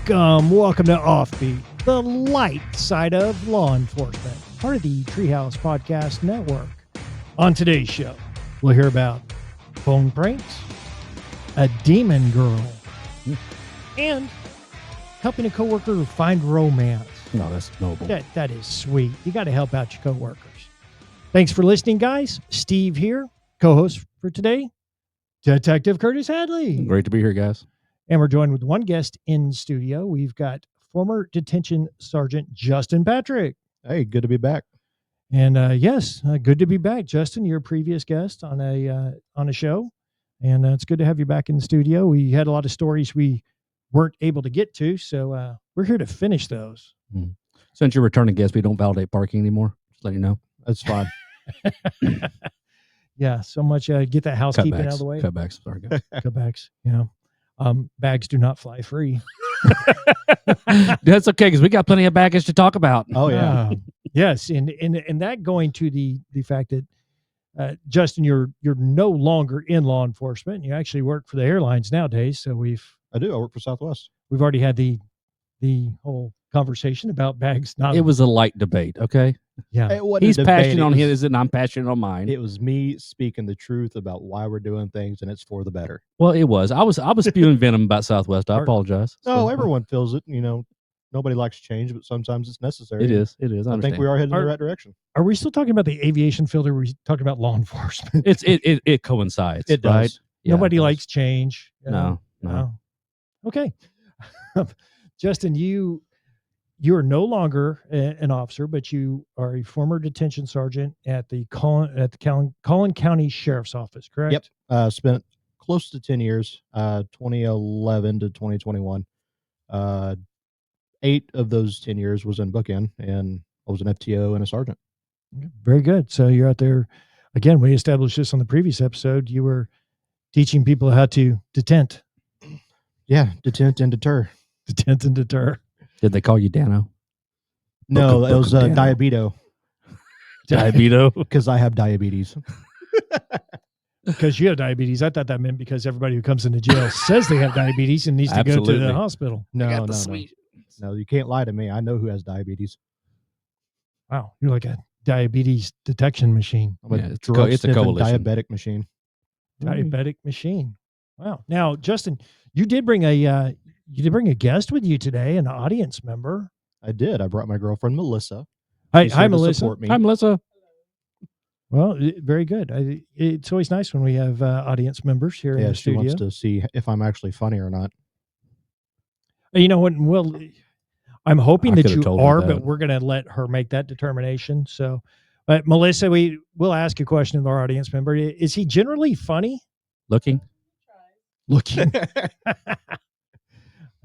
Welcome to Offbeat, the light side of law enforcement, part of the Treehouse Podcast Network. On today's show, we'll hear about phone pranks, a demon girl, and helping a coworker find romance. No, that's noble. That is sweet. You got to help out your coworkers. Thanks for listening, guys. Steve here, co-host for today, Detective Curtis Hadley. Great to be here, guys. And we're joined with one guest in studio. We've got former Detention Sgt. Justin Patrick. Hey, good to be back. And good to be back, Justin. You're a previous guest on a show, and it's good to have you back in the studio. We had a lot of stories we weren't able to get to, so we're here to finish those. Since you're returning guest, we don't validate parking anymore. Just let you know. That's fine. Yeah, so much. Get that housekeeping out of the way. Cutbacks. Sorry, guys. Cutbacks. Yeah. Bags do not fly free. That's okay, because we got plenty of baggage to talk about. Oh, yeah. Yes, and that going to the fact that Justin, you're no longer in law enforcement. You actually work for the airlines nowadays. So I do. I work for Southwest. we've already had the whole conversation about bags. Not It was a light debate, okay? yeah. It wasn't He's a debate. passionate on his, and I'm passionate on mine. It was me speaking the truth about why we're doing things, and it's for the better. Well, it was. I was spewing venom about Southwest. I apologize. No, everyone feels it. Nobody likes change, but sometimes it's necessary. It is. I I understand. think we are heading in the right direction. Are we still talking about the aviation field, or are we talking about law enforcement? It coincides. It does. Right? Yeah, Nobody it does. likes change. No. Okay. Justin, you're no longer an officer, but you are a former detention sergeant at the Collin County Sheriff's Office, correct? Yep. Spent close to 10 years, 2011 to 2021. 8 of those 10 years was in bookend, and I was an FTO and a sergeant. Very good. So you're out there. Again, we established this on the previous episode. You were teaching people how to detent. Yeah, detent and deter. Detent and deter. Did they call you Dano? No, it was Dano. diabeto, Diabeto? because I have diabetes. Because you have diabetes. I thought that meant because everybody who comes into jail says they have diabetes and needs to go to Absolutely. the hospital. No. No, you can't lie to me. I know who has diabetes. Wow. You're like a diabetes detection machine. I'm Yeah, a it's a drug-sniffing coalition. diabetic machine. Diabetic machine. Wow. Now, Justin, you did bring a guest with you today, an audience member. I did. I brought my girlfriend Melissa. Hi, She's here to Melissa. support me. Hi, Melissa. Well, very good. It's always nice when we have audience members here in Yeah, the she studio. wants to see if I'm actually funny or not. You know what? Well, I'm hoping I that could've you told her are, that. but we're going to let her make that determination. So, but Melissa, we'll ask you a question of our audience member. Is he generally funny Looking? looking?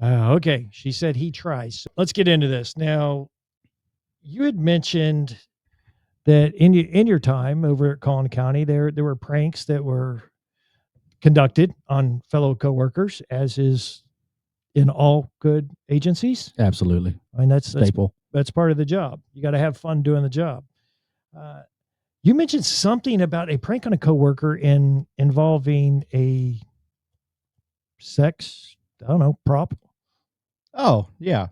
Okay. She said he tries. Let's get into this. Now, you had mentioned that in your time over at Collin County, there were pranks that were conducted on fellow coworkers, as is in all good agencies. Absolutely. I mean, that's Staple. part of the job. You got to have fun doing the job. You mentioned something about a prank on a coworker involving a sex, I don't know, prop. Oh, yeah.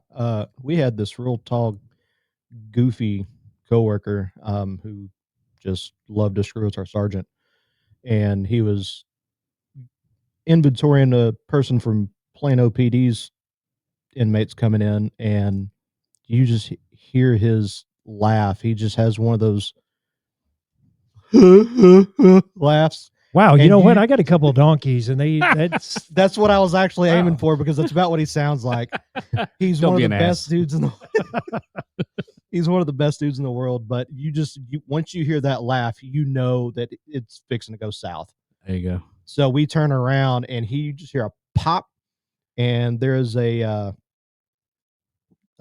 We had this real tall, goofy coworker who just loved to screw with our sergeant. And he was inventorying a person from Plano PD's inmates coming in, and you just hear his laugh. He just has one of those laughs. Wow, you And know what? I got a couple of donkeys, and That's what I was actually Wow. aiming for, because that's about what he sounds like. He's Don't one be of the an best ass. dudes in the He's one of the best dudes in the world, but once you hear that laugh, you know that it's fixing to go south. There you go. So we turn around, and you just hear a pop, and there's a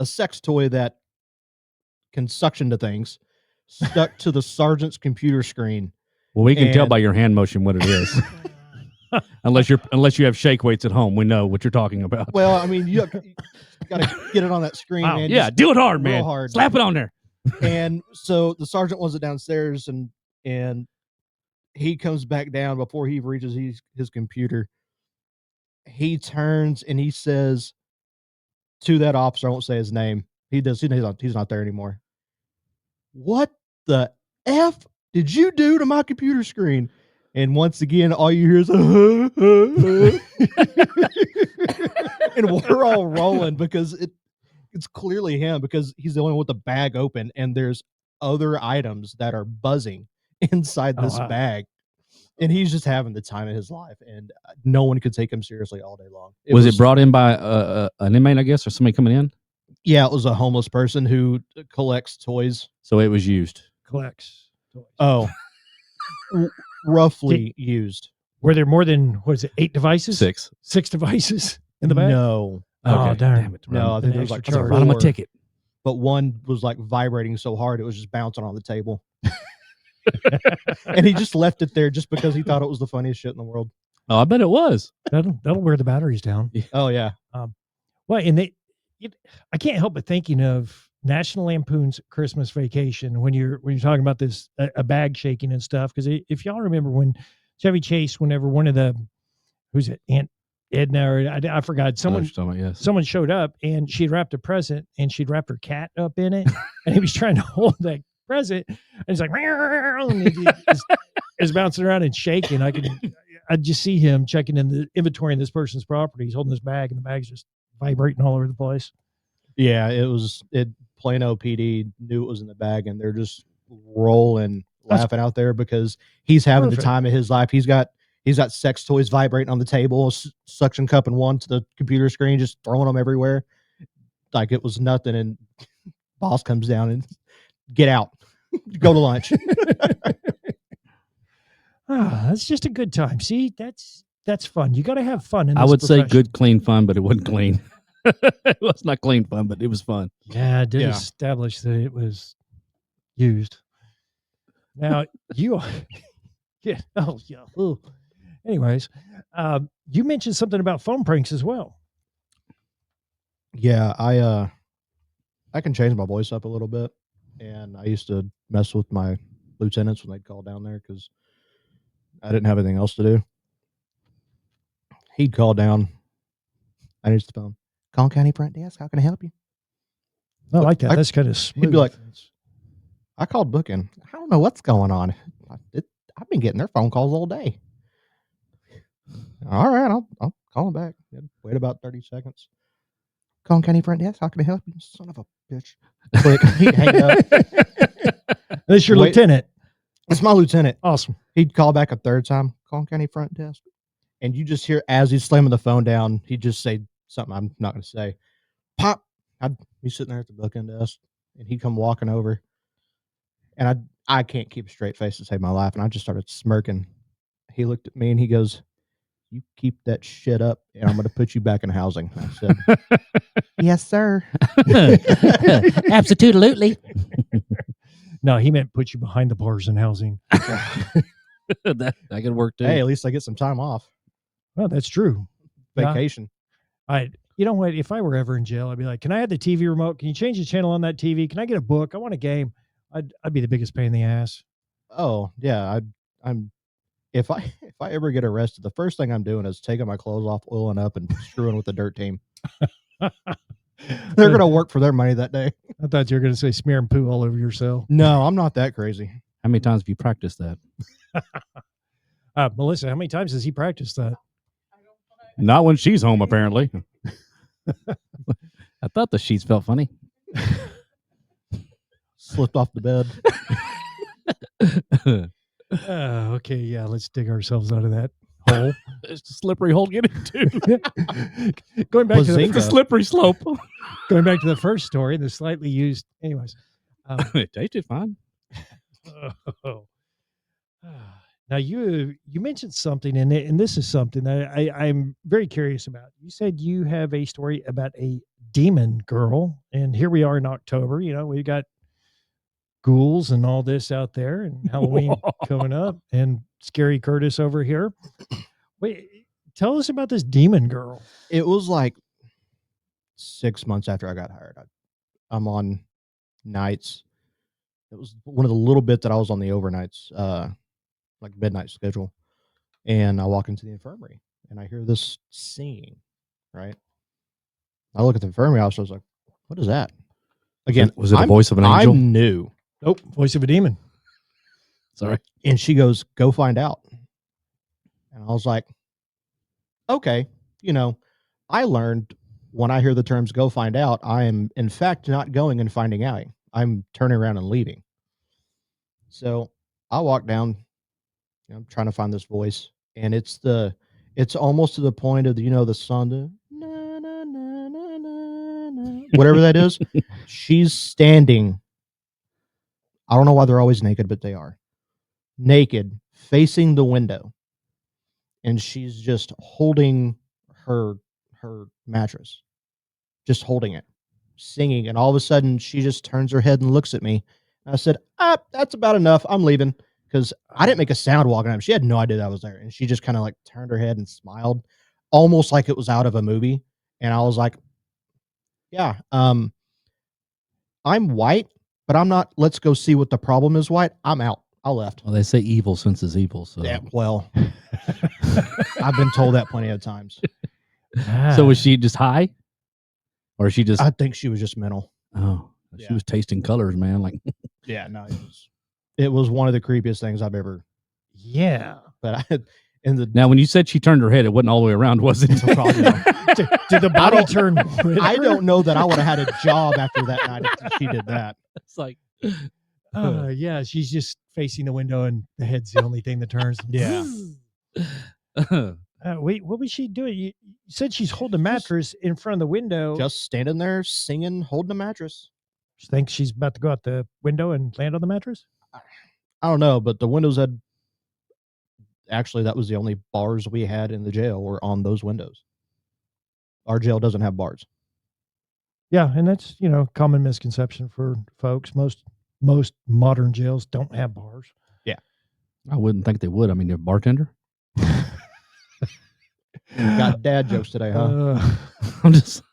sex toy that can suction to things stuck to the sergeant's computer screen. Well, we can tell And- by your hand motion what it is. unless you have shake weights at home, we know what you're talking about. Well, I mean, you got to get it on that screen, Wow. man. Yeah, Just do it hard, real man. hard. Slap it on there. And so the sergeant was downstairs, and he comes back down before he reaches his computer. He turns and he says, to that officer, I won't say his name. He's not there anymore. What the F did you do to my computer screen? And once again, all you hear is and we're all rolling because it's clearly him, because he's the only one with the bag open and there's other items that are buzzing inside this bag. And he's just having the time of his life, and no one could take him seriously all day long. Was it brought in by an inmate, I guess, or somebody coming in? Yeah, it was a homeless person who collects toys. So it was used. Collects toys. Oh, roughly used. Were there more than, 8 devices? 6. 6 devices in the bag? No. Oh, Okay. darn. Damn it. No, I think there was extra like charge. Bottom of 4, ticket. but one was like vibrating so hard it was just bouncing on the table. And he just left it there just because he thought it was the funniest shit in the world. Oh, I bet it was. That'll wear the batteries down. Oh yeah. Well, and I can't help but thinking of National Lampoon's Christmas Vacation when you're talking about this a bag shaking and stuff. Because if y'all remember when Chevy Chase, whenever one of the, who's it, Aunt Edna, or I forgot, someone showed up and she'd wrapped a present and she'd wrapped her cat up in it, and he was trying to hold that present, and he's like, and he is bouncing around and shaking. I just see him checking in the inventory in this person's property. He's holding this bag, and the bag's just vibrating all over the place. Yeah, Plano PD knew it was in the bag, and they're just rolling, laughing out there because he's having the time of his life. He's got sex toys vibrating on the table, suction cup and one to the computer screen, just throwing them everywhere like it was nothing. And boss comes down and get out, go to lunch. That's just a good time. See, that's fun. You got to have fun. I would say good, clean fun, but it wasn't clean. It was not clean fun, but it was fun. Yeah, it did establish that it was used. Now you, yeah. Oh yeah. Ooh. Anyways, you mentioned something about phone pranks as well. Yeah, I can change my voice up a little bit, and I used to mess with my lieutenants when they'd call down there because I didn't have anything else to do. He'd call down. I used the phone. Collin County Front Desk. How can I help you? I like that. That's kind of smooth. He'd be like, I called booking. I don't know what's going on. I've been getting their phone calls all day. All right, I'll call him back. Wait about 30 seconds. Collin County Front Desk. How can I help you? Son of a bitch. Click. He'd hang up. That's your lieutenant. That's my lieutenant. Awesome. He'd call back a third time. Collin County Front Desk. And you just hear, as he's slamming the phone down, he'd just say something I'm not going to say. Pop. I'd be sitting there at the booking desk, and he'd come walking over. And I can't keep a straight face to save my life. And I just started smirking. He looked at me and he goes, "You keep that shit up, and I'm going to put you back in housing." I said, "Yes, sir." Absolutely. No, he meant put you behind the bars in housing. that could work too. Hey, at least I get some time off. Well, that's true. Vacation. You know what? If I were ever in jail, I'd be like, "Can I have the TV remote? Can you change the channel on that TV? Can I get a book? I want a game." I'd be the biggest pain in the ass. Oh yeah, I'm. If I ever get arrested, the first thing I'm doing is taking my clothes off, oiling up, and screwing with the dirt team. They're gonna work for their money that day. I thought you were gonna say smear and poo all over your cell. No, I'm not that crazy. How many times have you practiced that? Melissa, how many times has he practiced that? Not when she's home, apparently. I thought the sheets felt funny. Slipped off the bed. Okay, yeah, let's dig ourselves out of that hole. It's a slippery hole to get into. Going back to the slippery slope. Going back to the first story, the slightly used. Anyways, it tasted fine. Now you mentioned something, and this is something that I'm very curious about. You said you have a story about a demon girl, and here we are in October. You know, we've got ghouls and all this out there, and Halloween coming up, and Scary Curtis over here. Wait, tell us about this demon girl. It was like 6 months after I got hired. I'm on nights. It was one of the little bit that I was on the overnights, like midnight schedule. And I walk into the infirmary and I hear this singing, right? I look at the infirmary officer. I was like, what is that? Again, Was it a voice of an angel? I'm new. Nope. Voice of a demon. Sorry. And she goes, go find out. And I was like, okay, I learned when I hear the terms go find out, I am in fact not going and finding out. I'm turning around and leaving. So I walk down, trying to find this voice. And it's almost to the point of the song, the na, na, na, na, na, na, whatever that is. She's standing. I don't know why they're always naked, but they are naked, facing the window. And she's just holding her mattress, just holding it, singing. And all of a sudden, she just turns her head and looks at me. And I said, that's about enough. I'm leaving. Because I didn't make a sound walking up. She had no idea that I was there. And she just kind of like turned her head and smiled, almost like it was out of a movie. And I was like, yeah, I'm white, but I'm not. Let's go see what the problem is, white. I'm out. I left. Well, they say evil senses evil. So, Yeah, well, I've been told that plenty of times. So was she just high, or she just? I think she was just mental. Oh, Yeah. she was tasting colors, man. Like, Yeah, no, it was one of the creepiest things I've ever. Yeah. But now, when you said she turned her head, it wasn't all the way around, was it? Did the body turn? I don't know that I would have had a job after that night if she did that. It's like, yeah, she's just facing the window and the head's the only thing that turns. Yeah. Wait, what was she doing? You said she's holding a mattress in front of the window. Just standing there singing, holding a mattress. She thinks she's about to go out the window and land on the mattress? I don't know, but the windows had actually, that was the only bars we had in the jail were on those windows. Our jail doesn't have bars. Yeah, and that's, common misconception for folks. Most modern jails don't have bars. Yeah. I wouldn't think they would. I mean, they're a bartender. Got dad jokes today, huh? I'm just.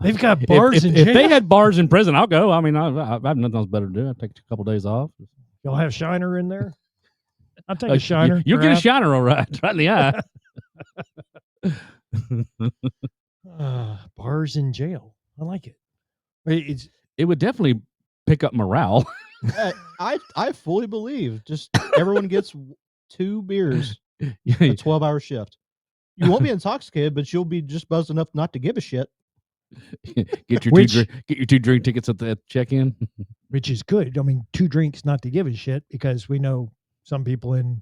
They've got bars in jail. If they had bars in prison, I'll go. I mean, I have nothing else better to do. I'll take a couple days off. Y'all have Shiner in there? I'll take a Shiner. You'll get a Shiner, all right. Right in the eye. Bars in jail. I like it. It would definitely pick up morale. I fully believe. Just everyone gets 2 beers, a Yeah. 12-hour shift. You won't be intoxicated, but you'll be just buzzed enough not to give a shit. Get your two drink tickets at the check-in. Which is good. I mean, 2 drinks not to give a shit, because we know some people in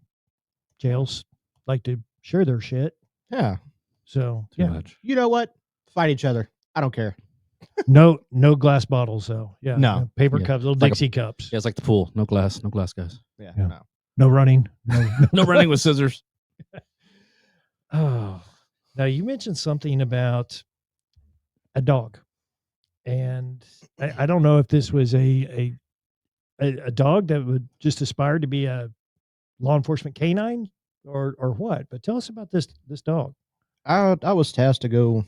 jails like to share their shit. Yeah. So, Too much. You know what? Fight each other. I don't care. No glass bottles, though. Yeah. No. Paper Yeah. cups, little Like Dixie cups. Yeah, it's like the pool. No glass, guys. Yeah. Yeah. No. No running. No. No running with scissors. Oh, now you mentioned something about a dog, and I don't know if this was a dog that would just aspire to be a law enforcement canine or what. But tell us about this dog. I was tasked to go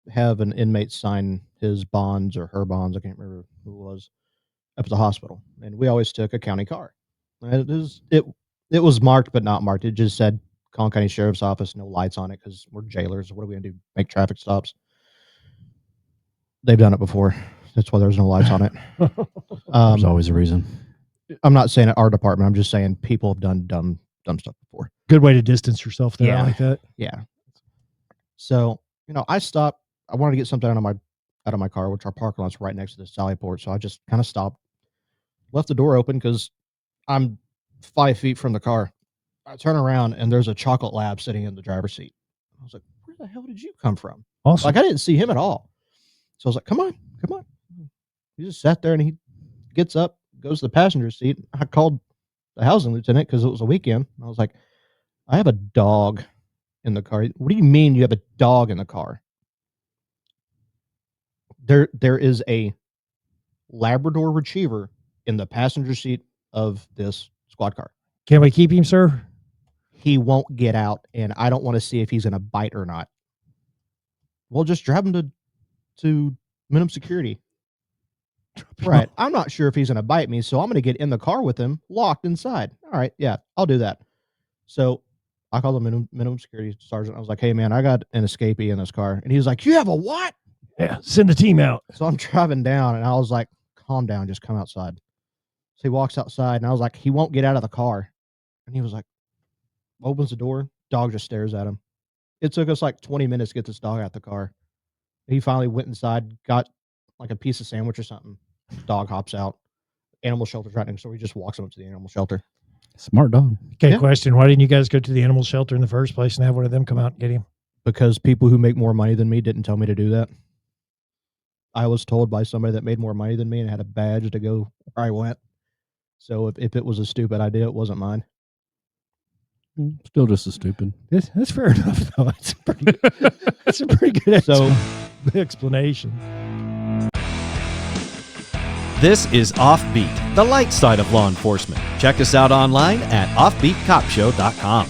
have an inmate sign his bonds or her bonds. I can't remember who it was, up at the hospital, and we always took a county car. And it was marked but not marked. It just said Collin County Sheriff's Office, no lights on it because we're jailers. What are we gonna do? Make traffic stops? They've done it before. That's why there's no lights on it. There's always a reason. I'm not saying at our department. I'm just saying people have done dumb stuff before. Good way to distance yourself there. Yeah. I like that. Yeah. So, I stopped. I wanted to get something out of my car, which our parking lot's right next to the Sally Port. So I just kind of stopped, left the door open because I'm 5 feet from the car. I turn around and there's a chocolate lab sitting in the driver's seat. I was like, where the hell did you come from? Awesome. Like, I didn't see him at all. So I was like, come on. He just sat there and he gets up, goes to the passenger seat. I called the housing lieutenant because it was a weekend. I was like, I have a dog in the car. What do you mean you have a dog in the car? There is a Labrador retriever in the passenger seat of this squad car. Can we keep him, sir? He won't get out, and I don't want to see if he's going to bite or not. We'll just drive him to minimum security. Right. I'm not sure if he's going to bite me, so I'm going to get in the car with him, locked inside. All right, yeah, I'll do that. So I called the minimum security sergeant. I was like, hey, man, I got an escapee in this car. And he was like, you have a what? Yeah, send the team out. So I'm driving down, and I was like, calm down, just come outside. So he walks outside, and I was like, he won't get out of the car. And he was like, opens the door, dog just stares at him. It took us like 20 minutes to get this dog out the car. He finally went inside, got like a piece of sandwich or something. Dog hops out. Animal shelter's right next door. He just walks up to the animal shelter. Smart dog. Okay, Yeah. question. Why didn't you guys go to the animal shelter in the first place and have one of them come out and get him? Because people who make more money than me didn't tell me to do that. I was told by somebody that made more money than me and had a badge to go where I went. So if it was a stupid idea, it wasn't mine. Still just as stupid. That's fair enough, though. That's a pretty good So explanation. This is Offbeat, the light side of law enforcement. Check us out online at offbeatcopshow.com.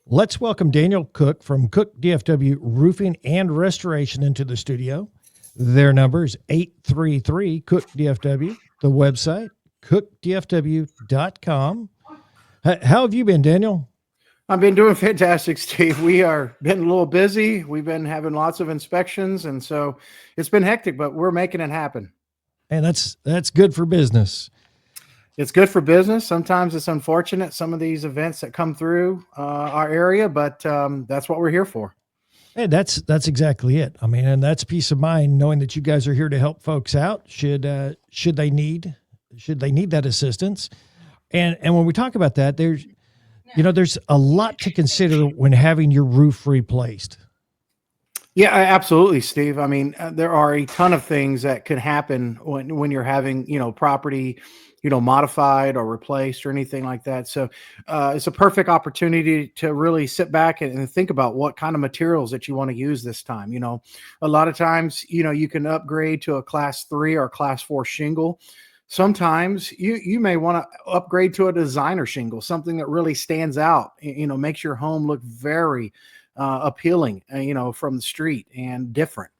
Let's welcome Daniel Cook from Cook DFW Roofing and Restoration into the studio. Their number is 833-COOK-DFW. The website, cookdfw.com. How have you been, Daniel? I've been doing fantastic, Steve. We are been a little busy. We've been having lots of inspections, and so it's been hectic, but we're making it happen. And that's good for business. It's good for business. Sometimes it's unfortunate, some of these events that come through our area, but that's what we're here for. Hey, that's exactly it. I mean, and that's peace of mind knowing that you guys are here to help folks out should they need that assistance. And when we talk about that, there's a lot to consider when having your roof replaced. Yeah, absolutely, Steve. I mean, there are a ton of things that could happen when you're having, property, modified or replaced or anything like that. So it's a perfect opportunity to really sit back and think about what kind of materials that you want to use this time. A lot of times, you can upgrade to a class 3 or class 4 shingle. Sometimes you may want to upgrade to a designer shingle, something that really stands out, makes your home look very appealing, from the street and different.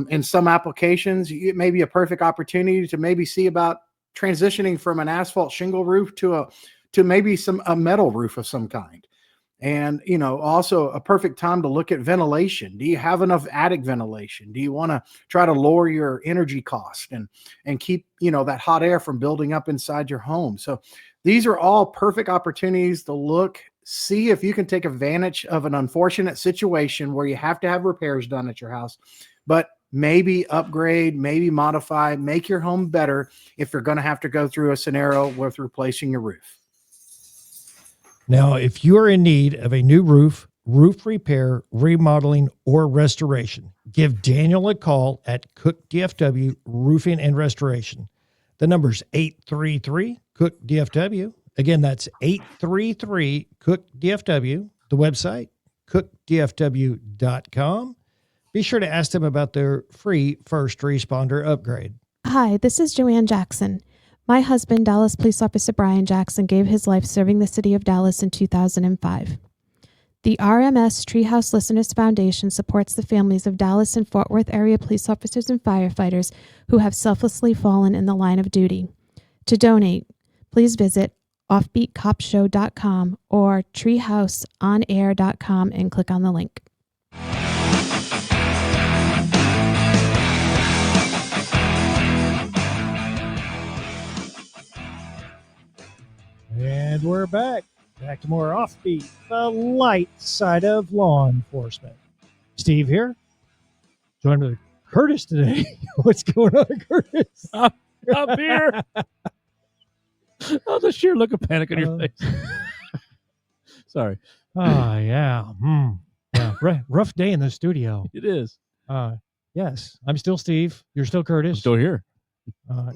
In some applications, it may be a perfect opportunity to maybe see about transitioning from an asphalt shingle roof to maybe a metal roof of some kind. And, also a perfect time to look at ventilation. Do you have enough attic ventilation? Do you want to try to lower your energy cost and keep, that hot air from building up inside your home? So these are all perfect opportunities to look, see if you can take advantage of an unfortunate situation where you have to have repairs done at your house, but maybe upgrade, maybe modify, make your home better if you're going to have to go through a scenario with replacing your roof. Now, if you are in need of a new roof repair, remodeling, or restoration, give Daniel a call at Cook DFW Roofing and Restoration. The number's 833-COOK-DFW. Again, that's 833-COOK-DFW. The website, cookdfw.com. Be sure to ask them about their free first responder upgrade. Hi, this is Joanne Jackson. My husband, Dallas Police Officer Brian Jackson, gave his life serving the city of Dallas in 2005. The RMS Treehouse Listeners Foundation supports the families of Dallas and Fort Worth area police officers and firefighters who have selflessly fallen in the line of duty. To donate, please visit offbeatcopshow.com or treehouseonair.com and click on the link. And we're back to more Offbeat, the light side of law enforcement. Steve here, joined with Curtis today. What's going on, Curtis? Up here. Oh, the sheer look of panic on your face. Sorry. Oh, yeah. Yeah. Rough day in the studio. It is. Yes, I'm still Steve. You're still Curtis. I'm still here.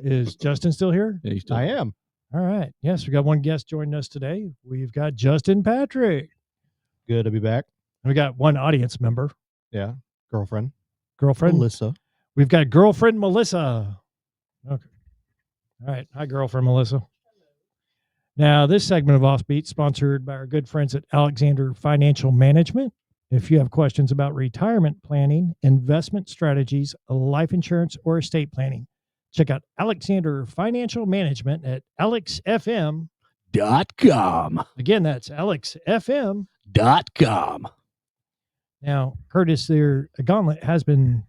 Is Justin still here? Yeah, still I am. All right. Yes, we got one guest joining us today. We've got Justin Patrick. Good to be back. And we got one audience member. Yeah. Girlfriend. Melissa. We've got girlfriend Melissa. Okay. All right. Hi, girlfriend Melissa. Now, this segment of Offbeat sponsored by our good friends at Alexander Financial Management. If you have questions about retirement planning, investment strategies, life insurance, or estate planning, check out Alexander Financial Management at alexfm.com. Again, that's alexfm.com. Now, Curtis, there a gauntlet has been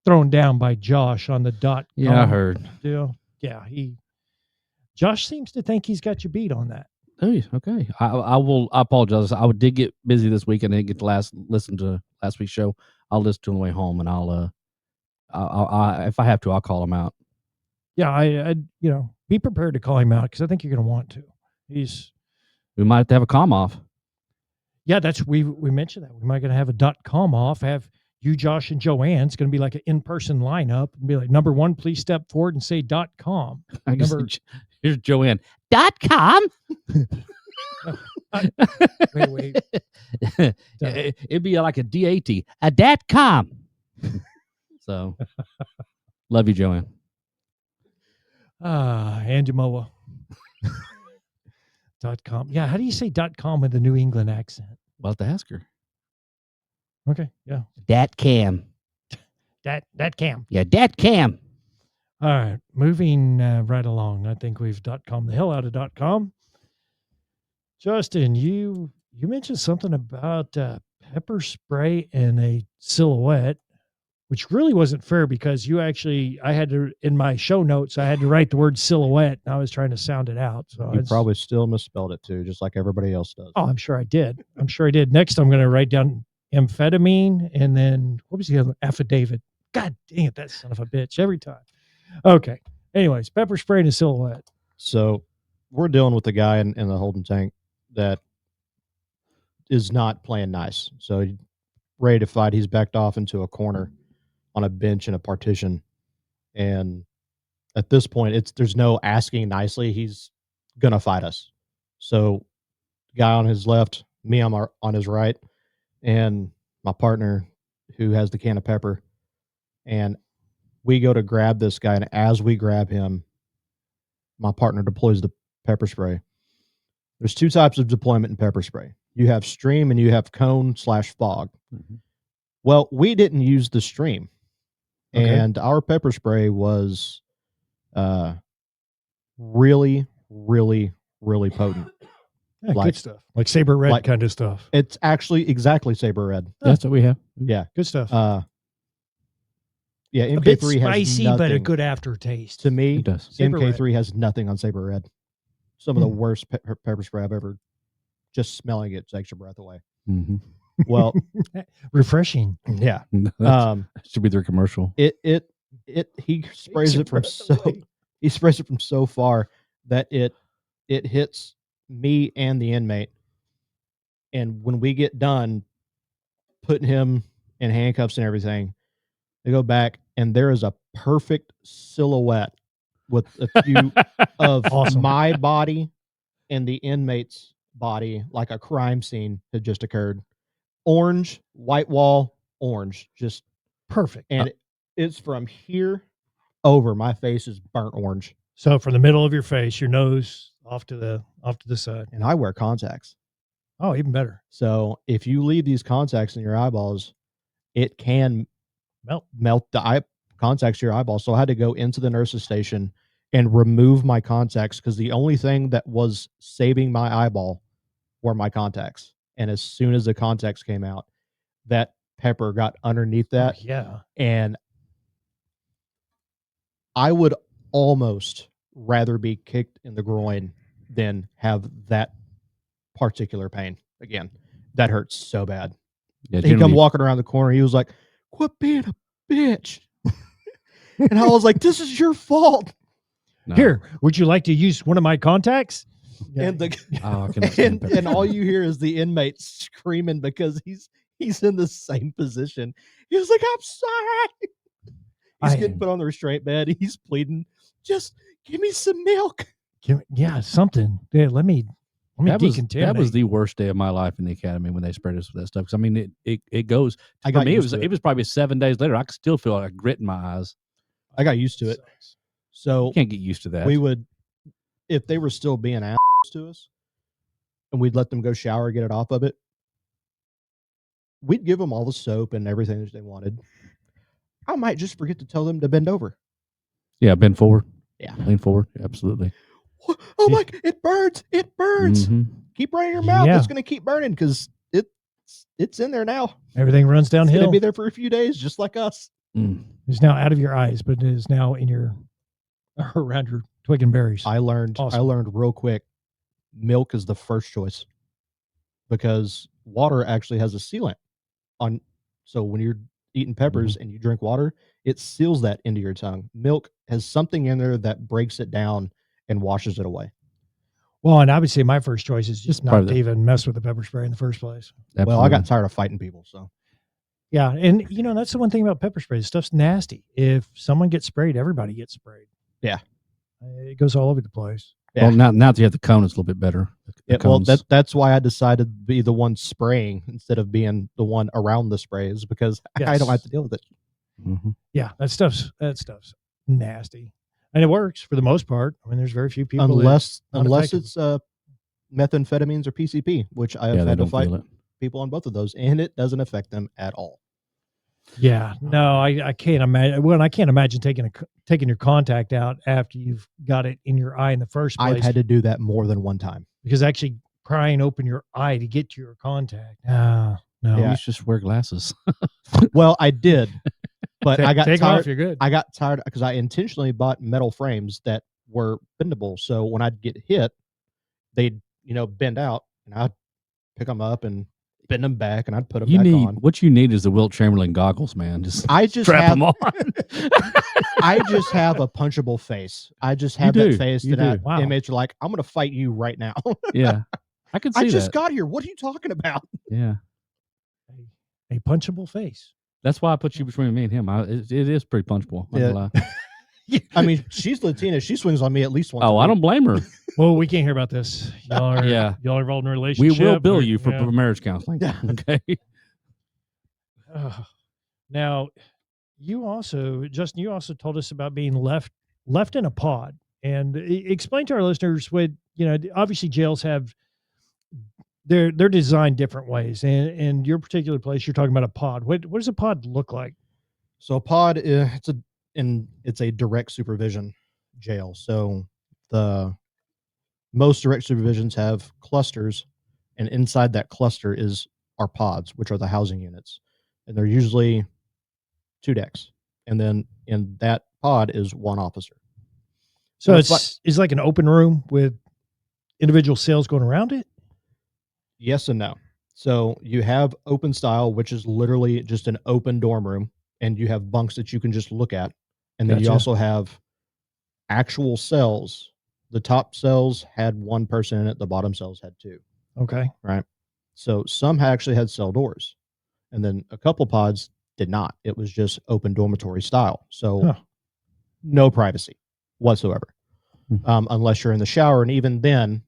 thrown down by Josh on the .com Yeah, I heard. deal. Yeah, Josh seems to think he's got you beat on that. Hey, okay. I apologize. I did get busy this week and didn't get to listen to last week's show. I'll listen to it on the way home, and I'll if I have to, I'll call him out. Yeah, I be prepared to call him out because I think you're going to want to. We might have to have a comm off. Yeah, we mentioned that. We might going to have a .com off, have you, Josh, and Joanne. It's going to be like an in-person lineup and be like, number one, please step forward and say .com. Here's Joanne. .com? Wait. It'd be like a DAT. A .com. So, love you, Joanne. Anjamoa. .com. Yeah, how do you say .com with a New England accent? We'll have to ask her. Okay, yeah. .cam. .cam. Yeah, .cam. All right, moving right along. I think we've .com the hell out of .com. Justin, you mentioned something about pepper spray and a silhouette, which really wasn't fair because I had to, in my show notes, I had to write the word silhouette and I was trying to sound it out. So You probably still misspelled it too, just like everybody else does. Oh, I'm sure I did. Next, I'm going to write down amphetamine and then what was the other one? Affidavit. God dang it, that son of a bitch every time. Okay. Anyways, pepper spray and a silhouette. So we're dealing with a guy in the holding tank that is not playing nice. So he's ready to fight. He's backed off into a corner on a bench in a partition. And at this point, there's no asking nicely. He's going to fight us. So guy on his left, me on his right, and my partner who has the can of pepper. And we go to grab this guy. And as we grab him, my partner deploys the pepper spray. There's two types of deployment in pepper spray. You have stream and you have cone/fog. Mm-hmm. Well, we didn't use the stream. Okay. And our pepper spray was really, really, really potent. Yeah, good stuff. Like Saber Red kind of stuff. It's actually exactly Saber Red. That's what we have. Yeah. Good stuff. Yeah, a bit MK3 has spicy, nothing. but a good aftertaste. To me, It does. Saber MK3 has nothing on Saber Red. Some of the worst pepper spray I've ever. Just smelling it takes your breath away. Mm-hmm. Well, refreshing. Yeah. Should be their commercial. He sprays it from so far that it hits me and the inmate. And when we get done putting him in handcuffs and everything, they go back and there is a perfect silhouette with a few of Awesome. my body and the inmate's body, like a crime scene had just occurred. Orange, white wall, orange, just perfect. And it's from here over. My face is burnt orange. So from the middle of your face, your nose off to the side. And I wear contacts. Oh, even better. So if you leave these contacts in your eyeballs, it can melt the contacts to your eyeballs. So I had to go into the nurse's station and remove my contacts because the only thing that was saving my eyeball were my contacts. And as soon as the contacts came out, that pepper got underneath that. Oh, yeah. And I would almost rather be kicked in the groin than have that particular pain again. That hurts so bad. Yeah, he come walking around the corner. He was like, "Quit being a bitch." And I was like, "This is your fault." No. Here, would you like to use one of my contacts? Yeah. And all you hear is the inmate screaming because he's in the same position. He was like, "I'm sorry." He's getting put on the restraint bed. He's pleading, "Just give me some milk." Something. Yeah, let me decontaminate. That was the worst day of my life in the academy when they spread us with that stuff. Because I mean, it goes. For me, it was probably 7 days later. I could still feel like grit in my eyes. I got used to it. So you can't get used to that. We would, if they were still being assholes to us, and we'd let them go shower, get it off of it, we'd give them all the soap and everything that they wanted. I might just forget to tell them to bend over. Yeah, bend forward. Yeah, lean forward. Absolutely. Oh my! It burns! It burns! Mm-hmm. Keep running your mouth. It's going to keep burning because it's in there now. Everything runs It's going downhill. to be there for a few days, just like us. It's now out of your eyes, but it is now in your around your twig and berries. I learned real quick. Milk is the first choice because water actually has a sealant on. So when you're eating peppers and you drink water, it seals that into your tongue. Milk has something in there that breaks it down and washes it away. Well, and obviously my first choice is just part not of to the- even mess with the pepper spray in the first place. Absolutely. Well, I got tired of fighting people, so Yeah, and that's the one thing about pepper spray. The stuff's nasty. If someone gets sprayed, everybody gets sprayed. Yeah. It goes all over the place. Well, now that you have the cone, it's a little bit better. well, that's why I decided to be the one spraying instead of being the one around the sprays because I don't have to deal with it. Yeah, that stuff's nasty, and it works for the most part. I mean, there's very few people unless effective. it's methamphetamines or PCP, which I have had to fight people on both of those, and it doesn't affect them at all. Yeah, no, I can't imagine. Well, I can't imagine taking your contact out after you've got it in your eye in the first place. I've had to do that more than one time because actually prying open your eye to get to your contact. No, you just wear glasses. Well, I did, but I got take tired. off, you're good. I got tired because I intentionally bought metal frames that were bendable, so when I'd get hit, they'd bend out, and I'd pick them up and bend them back, and I'd put them back on. What you need is the Wilt Chamberlain goggles, man. Just strap them on. I just have a punchable face. I just have that face that Wow. inmates are like, I'm going to fight you right now. Yeah, I can see I just that. got here. What are you talking about? Yeah, a punchable face. that's why I put you between me and him. It is pretty punchable. I'm not gonna lie. I mean, she's Latina. She swings on me at least once. Oh, I don't blame her. Well, we can't hear about this. Y'all are y'all involved in a We relationship. will bill you for marriage counseling. Okay. Now, Justin, you also told us about being left in a pod, and explain to our listeners what obviously jails have. They're designed different ways, and your particular place, you're talking about a pod. What does a pod look like? So a pod, it's a direct supervision jail. So the most direct supervisions have clusters, and inside that cluster is our pods, which are the housing units, and they're usually 2 decks, and then in that pod is one officer. So it's like an open room with individual cells going around it. Yes and no. So you have open style, which is literally just an open dorm room, and you have bunks that you can just look at. And then you also have actual cells. The top cells had 1 person in it. The bottom cells had 2. Okay. Right. So some actually had cell doors, and then a couple pods did not. It was just open dormitory style. So no privacy whatsoever, unless you're in the shower. And even then,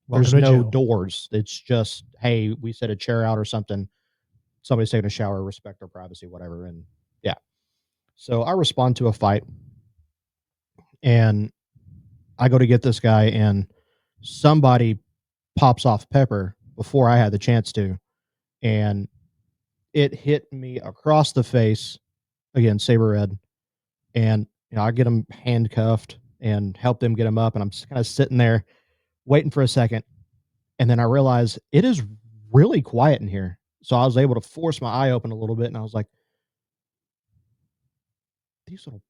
there's no doors. It's just, hey, we set a chair out or something. Somebody's taking a shower, respect their privacy, whatever. And yeah. So I respond to a fight, and I go to get this guy, and somebody pops off Pepper before I had the chance to. And it hit me across the face, again, saber red. And I get him handcuffed and help them get him up. And I'm just kind of sitting there waiting for a second. And then I realized it is really quiet in here. So I was able to force my eye open a little bit, and I was like, these little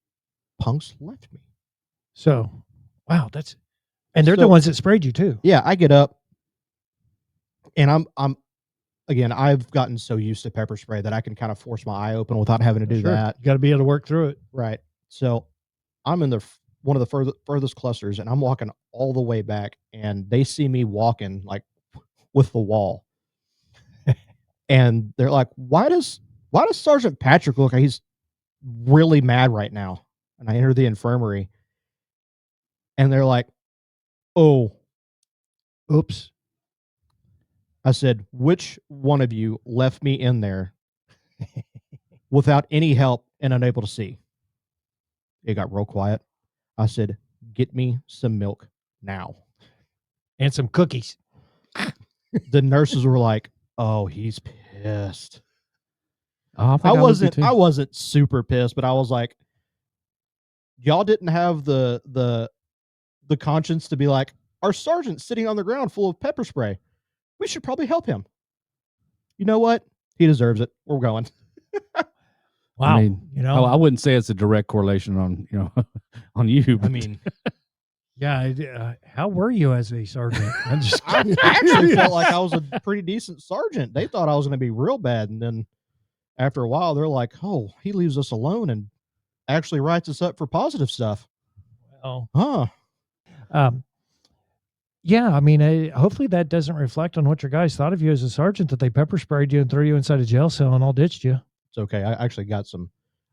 punks left me. So, wow, and they're the ones that sprayed you too. Yeah, I get up, and again, I've gotten so used to pepper spray that I can kind of force my eye open without having to do that. You got to be able to work through it. Right. So I'm in one of the furthest clusters, and I'm walking all the way back, and they see me walking like with the wall. And they're like, why does Sergeant Patrick look like he's really mad right now? And I enter the infirmary, and they're like, oh, oops. I said, which one of you left me in there without any help and unable to see? It got real quiet. I said, get me some milk now. And some cookies. The nurses were like, oh, he's pissed. I wasn't super pissed, but I was like, y'all didn't have the conscience to be like, our sergeant's sitting on the ground full of pepper spray. We should probably help him. you know what? He deserves it. We're going. Wow. I mean, you know, I wouldn't say it's a direct correlation on on you. I But mean, yeah. How were you as a sergeant? I'm just I curious. actually felt like I was a pretty decent sergeant. They thought I was going to be real bad. And then after a while, they're like, oh, he leaves us alone and actually writes us up for positive stuff. Well, Huh. yeah, I mean, hopefully that doesn't reflect on what your guys thought of you as a sergeant, that they pepper sprayed you and threw you inside a jail cell and all ditched you. It's okay. I actually got some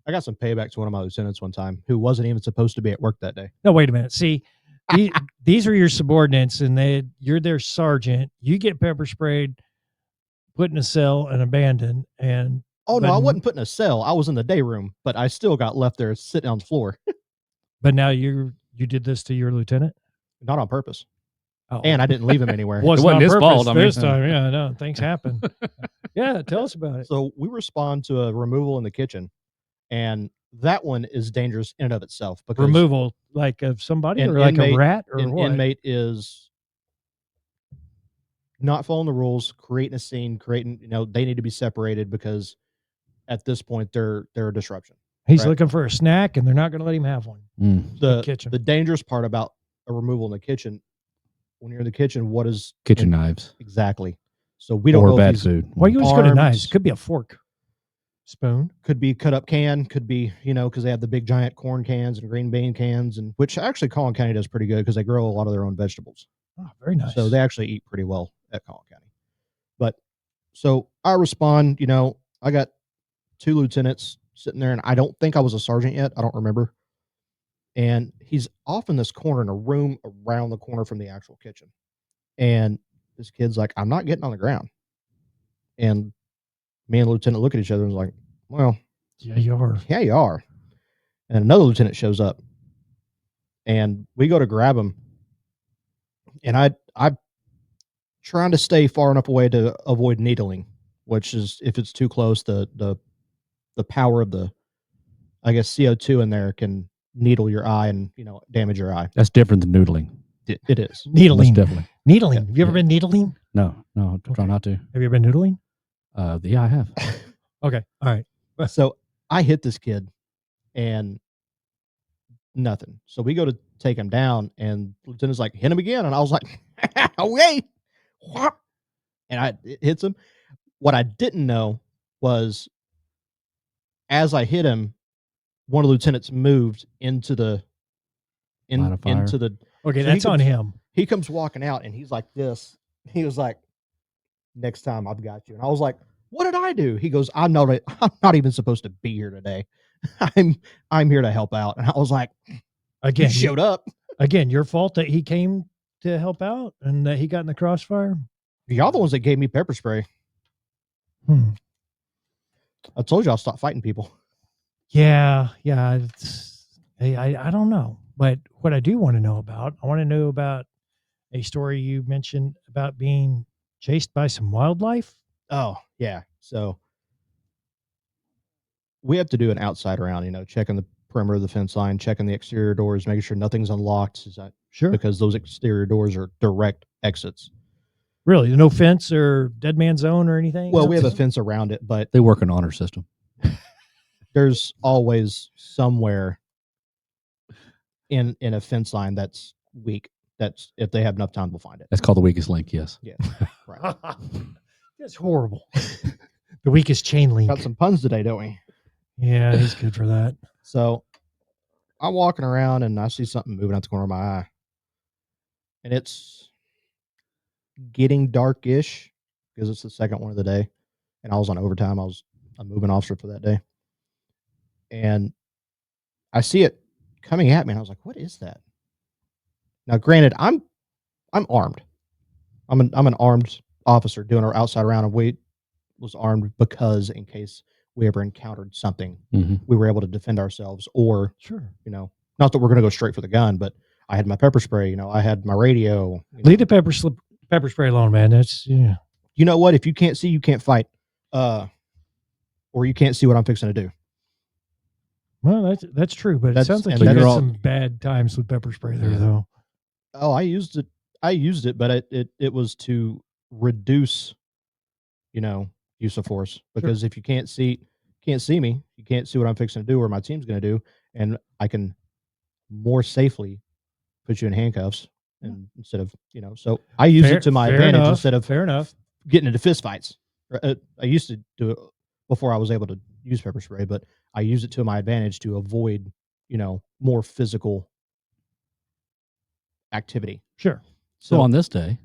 payback to one of my lieutenants one time who wasn't even supposed to be at work that day. No, wait a minute. See, these are your subordinates, and you're their sergeant. You get pepper sprayed, put in a cell, and abandoned. And Oh, no, but- I wasn't put in a cell. I was in the day room, but I still got left there sitting on the floor. But now you did this to your lieutenant. Not on purpose. Oh, And I didn't leave him anywhere. well, it's It wasn't not his purpose fault, I mean. this time. Yeah, no, things happen. Yeah, tell us about it. So we respond to a removal in the kitchen, and that one is dangerous in and of itself because Removal, like of somebody, An or like a inmate- rat, or an what? inmate is not following the rules, creating a scene, they need to be separated because at this point they're a disruption. He's right. looking for a snack, and they're not going to let him have one. The kitchen. The dangerous part about a removal in the kitchen, when you're in the kitchen, what is Kitchen knives exactly? So we don't or know if bad he's- food. Why you always go to Arms. knives? It could be a fork, spoon. Could be cut up can, could be, because they have the big giant corn cans and green bean cans, and which actually Collin County does pretty good because they grow a lot of their own vegetables. Oh, very nice. So they actually eat pretty well at Collin County. But so I respond, I got 2 lieutenants sitting there, and I don't think I was a sergeant yet. I don't remember. And he's off in this corner in a room around the corner from the actual kitchen. And this kid's like, I'm not getting on the ground. And me and the lieutenant look at each other and was like, well, yeah, you are. yeah, you are. And another lieutenant shows up, and we go to grab him. And I'm trying to stay far enough away to avoid needling, which is, if it's too close, the power of the, I guess, CO2 in there can needle your eye and damage your eye. That's different than noodling. It is. Needling. Most definitely. Needling. Yeah, Have you ever been needling? No, try Okay. not to. Have you ever been noodling? Yeah, I have. Okay. All right. So I hit this kid and nothing. So we go to take him down, and the lieutenant's like, hit him again. And I was like, okay. And it hits him. What I didn't know was, as I hit him, one of the lieutenants moved into the Line of fire. into the Okay, So he that's on could- him. he comes walking out, and he's like this. He was like, next time I've got you. And I was like, what did I do? He goes, I'm not even supposed to be here today. I'm here to help out. And I was like, Again, you showed up. again, your fault that he came to help out and that he got in the crossfire. Y'all the ones that gave me pepper spray. Hmm. I told you I'll stop fighting people. Yeah. I don't know. But what I do want to know about, I want to know about a story you mentioned about being chased by some wildlife. Oh, yeah. So we have to do an outside round, checking the perimeter of the fence line, checking the exterior doors, making sure nothing's unlocked. Sure. Because those exterior doors are direct exits. Really? No fence or dead man zone or anything? Well, we have a else? fence around it, but They work an honor system. there's always somewhere in a fence line that's weak. That's, if they have enough time, we'll find it. That's called the weakest link. Yes. Yeah. Right. That's horrible. The weakest chain link. Got some puns today, don't we? Yeah, he's good for that. So I'm walking around and I see something moving out the corner of my eye. And it's getting darkish because it's the second one of the day. And I was on overtime. I was a moving officer for that day. And I see it coming at me, and I was like, what is that? Now, granted, I'm armed. I'm an armed officer doing our outside round, and we was armed because in case we ever encountered something, Mm-hmm. we were able to defend ourselves, or Sure. not that we're going to go straight for the gun, but I had my pepper spray, I had my radio. Leave the pepper spray alone, man. That's yeah. You know what? If you can't see, you can't fight. Or you can't see what I'm fixing to do. Well, that's true, but it That's- sounds like and you that's had all- some bad times with pepper spray there, Yeah. though. Oh, I used it, but it was to reduce, use of force, because if you can't see me, you can't see what I'm fixing to do or my team's going to do, and I can more safely put you in handcuffs and instead of, so I use it to my advantage instead of fair enough getting into fist fights. I used to do it before I was able to use pepper spray, but I use it to my advantage to avoid, more physical activity. Sure. So on this day,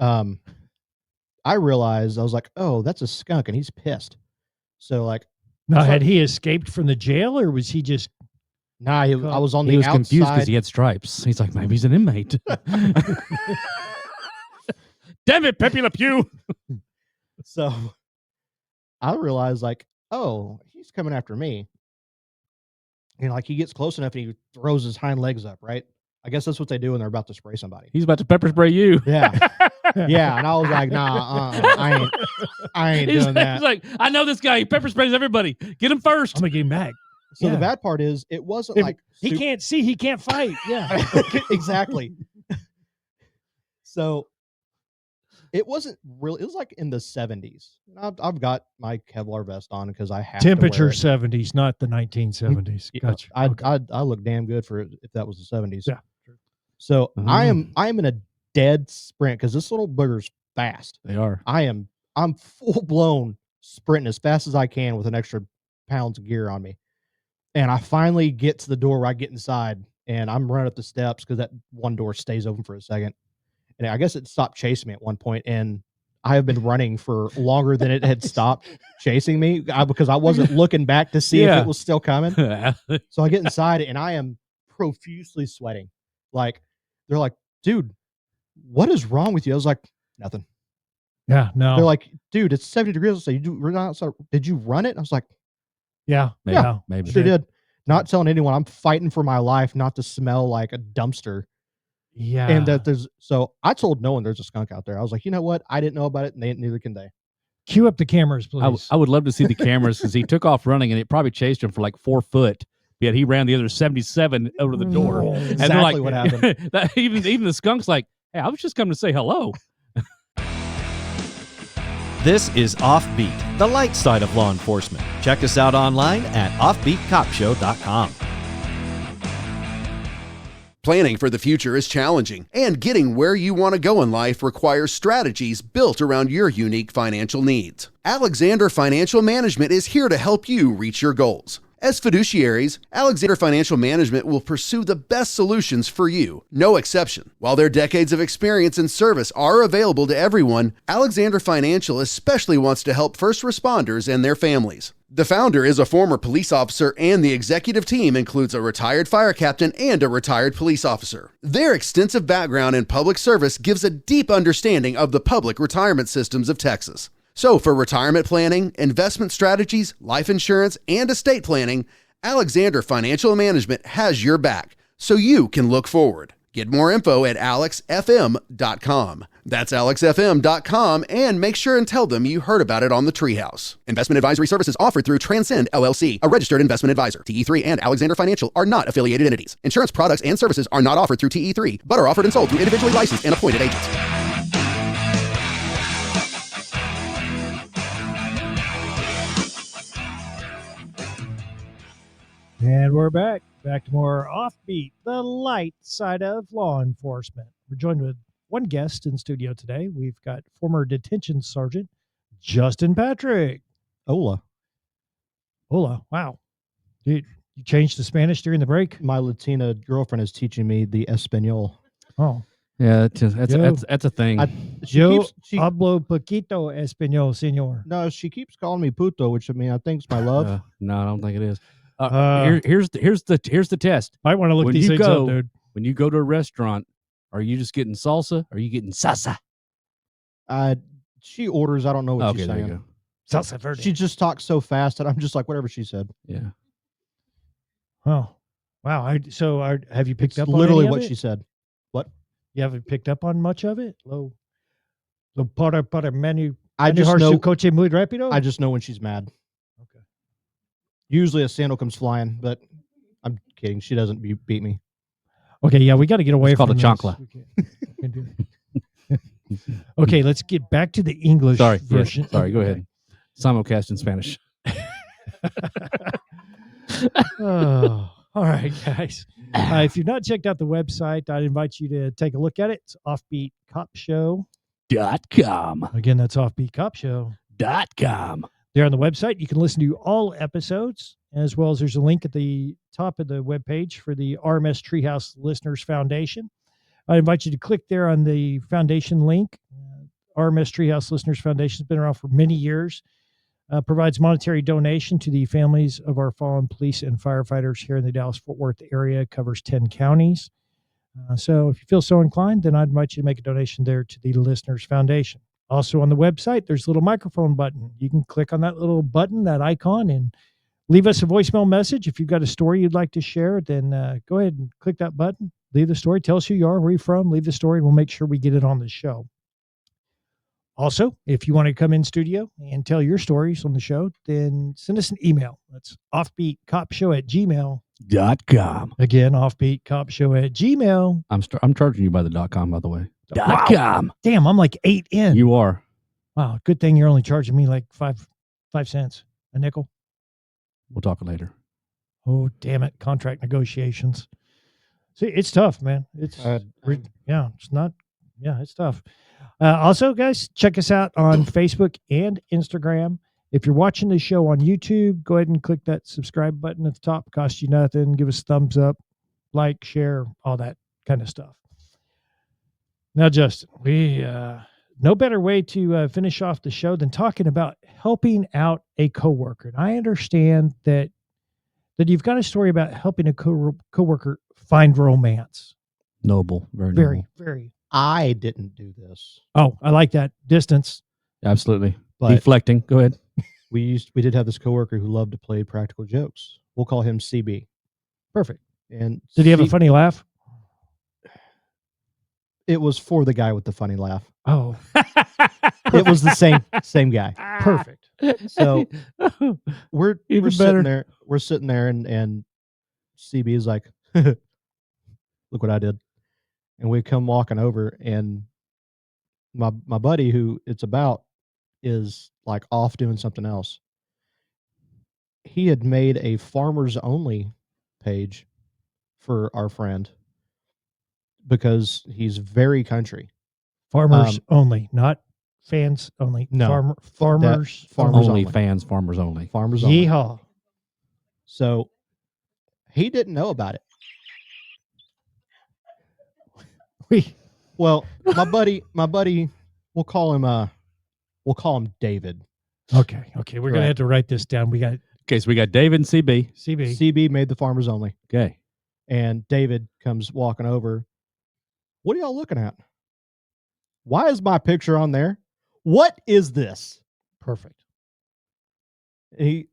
I realized, I was like, oh, that's a skunk and he's pissed. So like, now had he escaped from the jail, or was he just nah, I was on he the was confused because outside. he had stripes. He's like, maybe he's an inmate. Damn it, Pepe Le Pew. So I realized, like, oh, he's coming after me. And like, he gets close enough and he throws his hind legs up, right? I guess that's what they do when they're about to spray somebody. He's about to pepper spray you. Yeah. Yeah. And I was like, nah, I ain't doing that. He's like, I know this guy. He pepper sprays everybody. Get him first. I'm gonna get him back? So Yeah. the bad part is, it wasn't If like he can't see, he can't fight. Yeah. exactly. So it wasn't really, it was like in the 70s. I've got my Kevlar vest on because I have Temperature to wear it. 70s, not the 1970s. Yeah, Gotcha. I look damn good for it if that was the 70s. Yeah. So Mhm. I am in a dead sprint because this little booger's fast. They are. I'm full blown sprinting as fast as I can with an extra pounds of gear on me. And I finally get to the door where I get inside, and I'm running up the steps because that one door stays open for a second. And I guess it stopped chasing me at one point, and I have been running for longer than it had stopped chasing me because I wasn't looking back to see if it was still coming. So I get inside and I am profusely sweating. Like, they're like, dude, what is wrong with you? I was like, nothing. Yeah. No. They're like, dude, it's 70 degrees. I say, we're not outside. Did you run it? I was like, yeah. Maybe. Yeah. Maybe. sure did. Not telling anyone. I'm fighting for my life not to smell like a dumpster. Yeah. And that so I told no one there's a skunk out there. I was like, you know what? I didn't know about it, and neither can they. Cue up the cameras, please. I would love to see the cameras because he took off running and it probably chased him for like 4 foot. Yet he ran the other 77 over the door. Oh, And exactly they're like, what happened. even the skunk's like, hey, I was just coming to say hello. This is Offbeat, the light side of law enforcement. Check us out online at offbeatcopshow.com. Planning for the future is challenging, and getting where you want to go in life requires strategies built around your unique financial needs. Alexander Financial Management is here to help you reach your goals. As fiduciaries, Alexander Financial Management will pursue the best solutions for you, no exception. While their decades of experience and service are available to everyone, Alexander Financial especially wants to help first responders and their families. The founder is a former police officer, and the executive team includes a retired fire captain and a retired police officer. Their extensive background in public service gives a deep understanding of the public retirement systems of Texas. So for retirement planning, investment strategies, life insurance, and estate planning, Alexander Financial Management has your back so you can look forward. Get more info at alexfm.com. That's alexfm.com, and make sure and tell them you heard about it on the Treehouse. Investment advisory services offered through Transcend LLC, a registered investment advisor. TE3 and Alexander Financial are not affiliated entities. Insurance products and services are not offered through TE3, but are offered and sold through individually licensed and appointed agents. And we're back to more Offbeat, the light side of law enforcement. We're joined with one guest in studio today. We've got former Detention Sergeant Justin Patrick. Hola. Wow. You changed to Spanish during the break? My Latina girlfriend is teaching me the Espanol. Oh. Yeah, that's a thing. Yo hablo poquito español, señor. No, she keeps calling me puto, which I mean I think is my love. No, I don't think it is. Here's the test. Might want to look these things up, dude. When you go to a restaurant, are you just getting salsa? Or are you getting salsa? She orders. I don't know what she's there you saying. go. Salsa verde. She just talks so fast that I'm just like whatever she said. Yeah. Oh, wow. Have you picked It's up literally on any of what it? she said. What? You haven't picked up on much of it? Lo para menu. I just know. Coche muy rápido? I just know when she's mad. Okay. Usually a sandal comes flying, but I'm kidding. She doesn't beat me. Okay, yeah, we got to get away It's from called a this. chancla. We can't do that. Okay, let's get back to the English Sorry. Yes, version. sorry. Go Okay. ahead. Simulcast in Spanish. Oh, all right, guys. If you've not checked out the website, I'd invite you to take a look at it. It's offbeatcopshow.com. Again, that's offbeatcopshow.com. There on the website, you can listen to all episodes, as well as there's a link at the top of the webpage for the RMS Treehouse Listeners Foundation. I invite you to click there on the foundation link. RMS Treehouse Listeners Foundation has been around for many years. Provides monetary donation to the families of our fallen police and firefighters here in the Dallas-Fort Worth area. Covers 10 counties. So if you feel so inclined, then I'd invite you to make a donation there to the Listeners Foundation. Also on the website, there's a little microphone button. You can click on that little button, that icon, and leave us a voicemail message. If you've got a story you'd like to share, then go ahead and click that button. Leave the story. Tell us who you are, where you're from. Leave the story, and we'll make sure we get it on the show. Also, if you want to come in studio and tell your stories on the show, then send us an email. That's offbeatcopshow@gmail.com. Again, offbeatcopshow@gmail. I'm charging you by the .com, by the way. Wow. .com. Damn, I'm like 8 in. You are. Wow, good thing you're only charging me like 5 cents, a nickel. We'll talk later. Oh, damn it. Contract negotiations. See, it's tough, man. It's it's tough. Also, guys, check us out on Facebook and Instagram. If you're watching the show on YouTube, go ahead and click that subscribe button at the top. Cost you nothing. Give us a thumbs up, like, share, all that kind of stuff. Now, Justin, we no better way to finish off the show than talking about helping out a coworker. And I understand that you've got a story about helping a coworker find romance. Noble. Very noble. Very. I didn't do this. Oh, I like that. Distance. Absolutely. But deflecting. Go ahead. We did have this coworker who loved to play practical jokes. We'll call him CB. Perfect. And did he have a funny laugh? It was for the guy with the funny laugh. Oh. It was the same guy. Perfect. So we're better. sitting there and CB is like, look what I did. And we come walking over, and my buddy who it's about is like off doing something else. He had made a farmers only page for our friend because he's very country. Farmers only, not fans only. No, farmers only. Fans, farmers only. Farmers only. Yeehaw. So he didn't know about it. Well, my buddy, we'll call him David. Okay. We're gonna have to write this down. So we got David and CB. CB made the farmers only. Okay. And David comes walking over. What are y'all looking at? Why is my picture on there? What is this? Perfect. You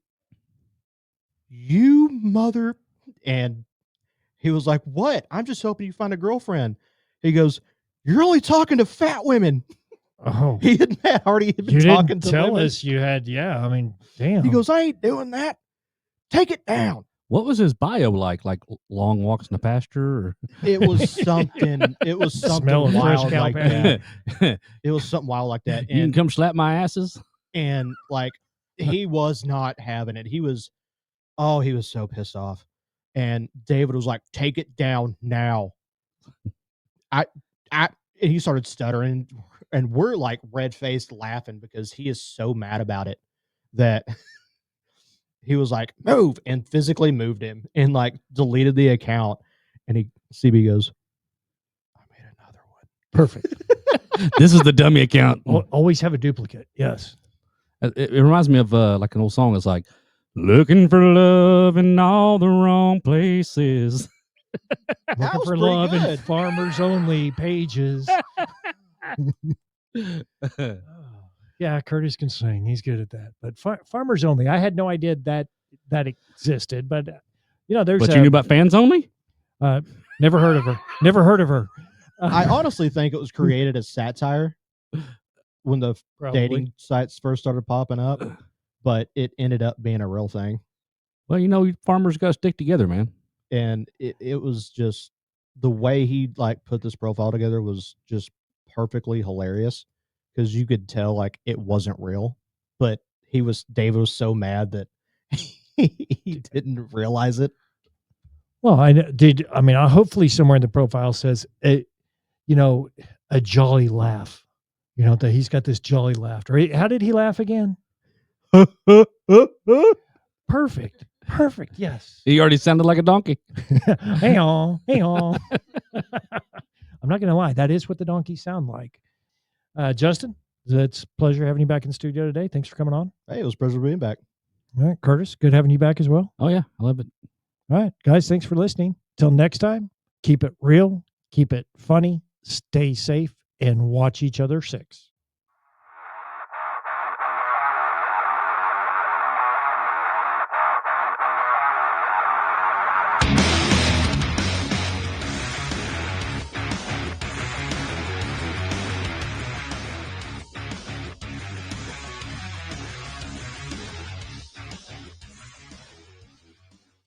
mother. And he was like, what? I'm just hoping you find a girlfriend. He goes, you're only talking to fat women. Oh, he had already been you talking didn't to tell women. us you had. Yeah, I mean, damn. He goes, I ain't doing that. Take it down. What was his bio like? Like long walks in the pasture? Or? It was something. It was something wild like that. It was something wild like that. You can come slap my asses. And like, he was not having it. He was so pissed off. And David was like, take it down now. And he started stuttering, and we're like red-faced laughing because he is so mad about it that he was like, move, and physically moved him and like deleted the account. And CB goes, I made another one. Perfect. This is the dummy account. Always have a duplicate. Yes. It reminds me of like an old song. It's like, looking for love in all the wrong places. Looking for love in farmers only pages. Yeah, Curtis can sing. He's good at that. But farmers only. I had no idea that existed. But there's. But you knew about fans only? Never heard of her. Never heard of her. I honestly think it was created as satire when the dating sites first started popping up, but it ended up being a real thing. Well, farmers got to stick together, man. And it was just the way he like put this profile together was just perfectly hilarious because you could tell like it wasn't real, but David was so mad that he didn't realize it. Well, I mean, hopefully somewhere in the profile says, a jolly laugh, that he's got this jolly laughter. How did he laugh again? Perfect. Yes. He already sounded like a donkey. Hey on. I'm not going to lie. That is what the donkeys sound like. Justin, it's a pleasure having you back in the studio today. Thanks for coming on. Hey, it was a pleasure being back. All right, Curtis, good having you back as well. Oh yeah, I love it. All right, guys, thanks for listening. Till next time, keep it real, keep it funny, stay safe, and watch each other 6.